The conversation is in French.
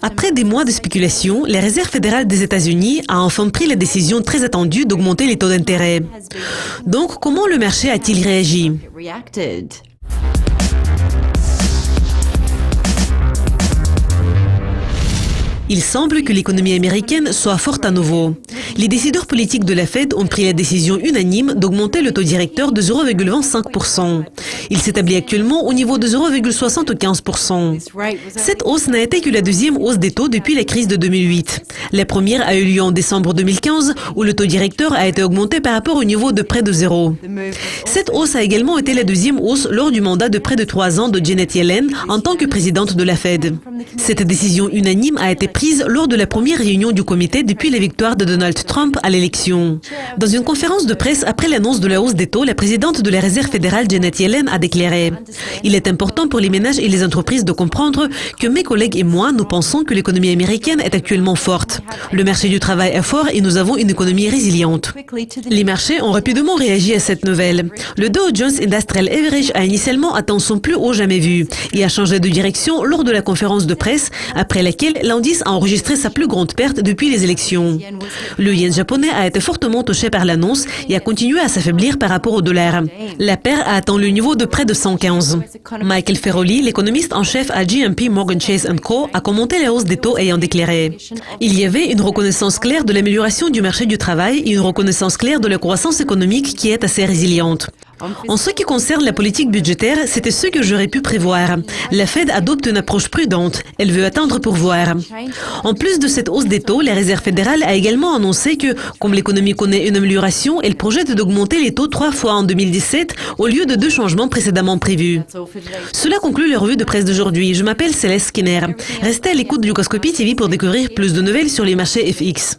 Après des mois de spéculation, la Réserve fédérale des États-Unis a enfin pris la décision très attendue d'augmenter les taux d'intérêt. Donc, comment le marché a-t-il réagi? Il semble que l'économie américaine soit forte à nouveau. Les décideurs politiques de la Fed ont pris la décision unanime d'augmenter le taux directeur de 0,25%. Il s'établit actuellement au niveau de 0,75%. Cette hausse n'a été que la deuxième hausse des taux depuis la crise de 2008. La première a eu lieu en décembre 2015, où le taux directeur a été augmenté par rapport au niveau de près de zéro. Cette hausse a également été la deuxième hausse lors du mandat de près de 3 ans de Janet Yellen en tant que présidente de la Fed. Cette décision unanime a été prise lors de la première réunion du comité depuis la victoire de Donald Trump à l'élection. Dans une conférence de presse après l'annonce de la hausse des taux, la présidente de la Réserve fédérale, Janet Yellen, a déclaré « Il est important pour les ménages et les entreprises de comprendre que mes collègues et moi, nous pensons que l'économie américaine est actuellement forte. Le marché du travail est fort et nous avons une économie résiliente. » Les marchés ont rapidement réagi à cette nouvelle. Le Dow Jones Industrial Average a initialement atteint son plus haut jamais vu et a changé de direction lors de la conférence de presse après laquelle l'indice a enregistré sa plus grande perte depuis les élections. Le yen japonais a été fortement touché par l'annonce et a continué à s'affaiblir par rapport au dollar. La paire a atteint le niveau de près de 115. Michael Feroli, l'économiste en chef à JP Morgan Chase & Co, a commenté la hausse des taux ayant déclaré « Il y avait une reconnaissance claire de l'amélioration du marché du travail et une reconnaissance claire de la croissance économique qui est assez résiliente. » En ce qui concerne la politique budgétaire, c'était ce que j'aurais pu prévoir. La Fed adopte une approche prudente. Elle veut attendre pour voir. En plus de cette hausse des taux, la Réserve fédérale a également annoncé que, comme l'économie connaît une amélioration, elle projette d'augmenter les taux 3 fois en 2017 au lieu de 2 changements précédemment prévus. Cela conclut la revue de presse d'aujourd'hui. Je m'appelle Céleste Skinner. Restez à l'écoute du Lucascopy TV pour découvrir plus de nouvelles sur les marchés FX.